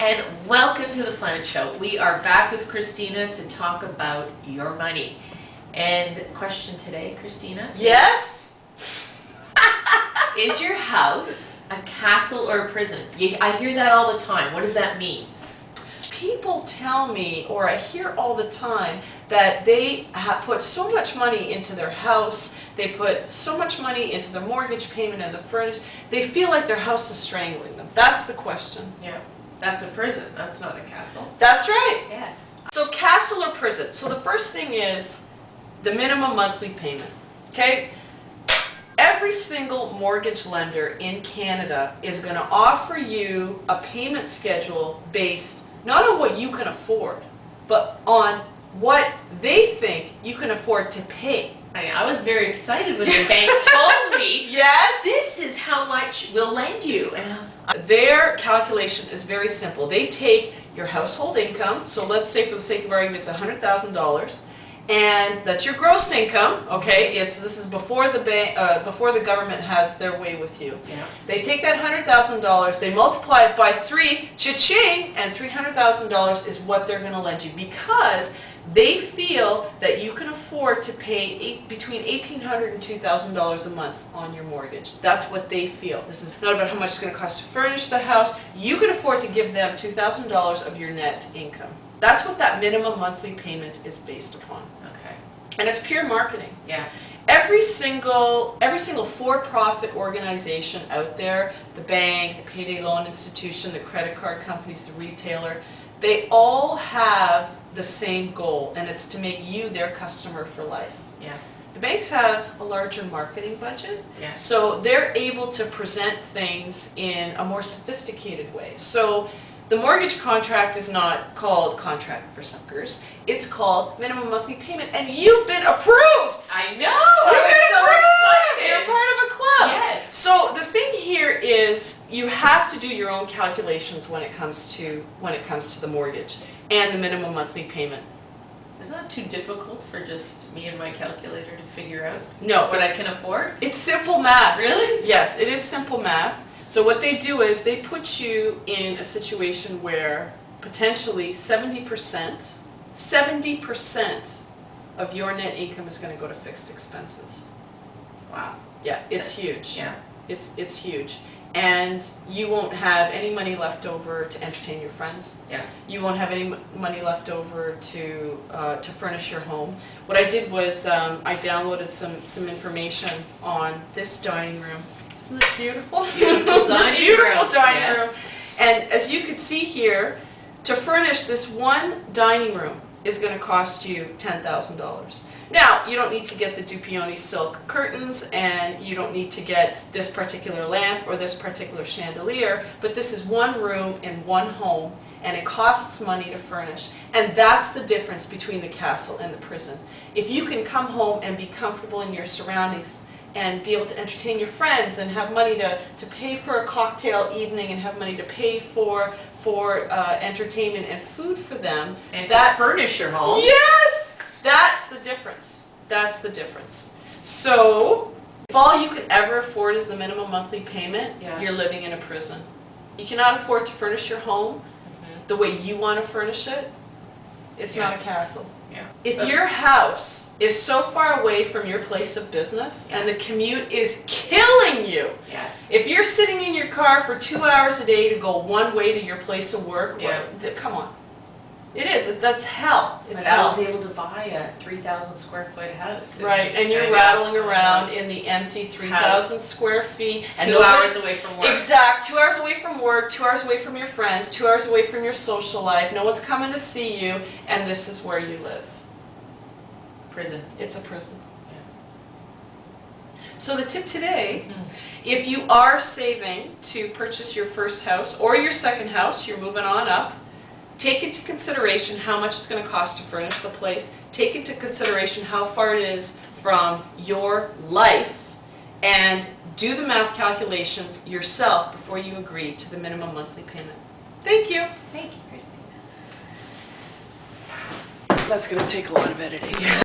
and welcome to the Planet Show. We are back with Christina to talk about your money. And question today, Christina? Yes? Is your house a castle or a prison? I hear that all the time. What does that mean? People tell me, or I hear all the time, that they put so much money into their house, they put so much money into their mortgage payment and the furniture, they feel like their house is strangling them. That's the question. Yeah, that's a prison. That's not a castle. That's right. Yes. So castle or prison? So the first thing is the minimum monthly payment, okay? Every single mortgage lender in Canada is going to offer you a payment schedule based not on what you can afford, but on what they think you can afford to pay. I was very excited when the bank told me, Yes? this is how much we'll lend you. And I was like, Their calculation is very simple. They take your household income, so let's say for the sake of argument it's $100,000, and that's your gross income, okay? This is before the before the government has their way with you. yeah. They take that $100,000, they multiply it by 3, cha-ching, and $300,000 is what they're going to lend you because they feel that you can afford to pay between $1,800 and $2,000 a month on your mortgage. That's what they feel. This is not about how much it's going to cost to furnish the house. You can afford to give them $2,000 of your net income. That's what that minimum monthly payment is based upon. Okay. And it's pure marketing. Yeah. Every single for-profit organization out there, the bank, the payday loan institution, the credit card companies, the retailer, they all have the same goal, and it's to make you their customer for life. Yeah. The banks have a larger marketing budget, Yeah. so they're able to present things in a more sophisticated way. So the mortgage contract is not called Contract for Suckers, it's called Minimum Monthly Payment, and you've been approved! I know! I was so excited! You're part of a club! Yes. So the thing here is you have to do your own calculations when it comes to the mortgage and the minimum monthly payment. Isn't that too difficult for just me and my calculator to figure out No, what I can afford? it's simple math. Really? Yes, it is simple math. So what they do is they put you in a situation where potentially 70% of your net income is going to go to fixed expenses. Wow. Yeah, it's huge. Yeah. It's huge. And you won't have any money left over to entertain your friends. Yeah. You won't have any money left over to furnish your home. What I did was I downloaded some information on this dining room. Isn't this beautiful? Beautiful This dining beautiful room. dining Yes. room. And as you can see here, to furnish this one dining room is going to cost you $10,000. Now, you don't need to get the Dupioni silk curtains, and you don't need to get this particular lamp or this particular chandelier, but this is one room in one home, and it costs money to furnish. And that's the difference between the castle and the prison. If you can come home and be comfortable in your surroundings and be able to entertain your friends and have money to pay for a cocktail evening and have money to pay for entertainment and food for them. And to furnish your home. Yes! That's the difference. That's the difference. So, if all you could ever afford is the minimum monthly payment, Yeah. you're living in a prison. You cannot afford to furnish your home the way you want to furnish it, it's Yeah. not a castle. Yeah. If your house is so far away from your place of business and the commute is killing you, Yes. if you're sitting in your car for 2 hours a day to go one way to your place of work, Yeah. come on. It is. That's hell. It's But I hell. was able to buy a 3,000 square foot house. Right, and you're I know. rattling around in the empty 3,000 square feet. And no 2 one- hours away from work. Exact. 2 hours away from work, 2 hours away from your friends, 2 hours away from your social life. No one's coming to see you, and this is where you live. Prison. It's a prison. Yeah. So the tip today, if you are saving to purchase your first house or your second house, you're moving on up, take into consideration how much it's going to cost to furnish the place. Take into consideration how far it is from your life, and do the math calculations yourself before you agree to the minimum monthly payment. Thank you. Thank you, Christina. That's going to take a lot of editing.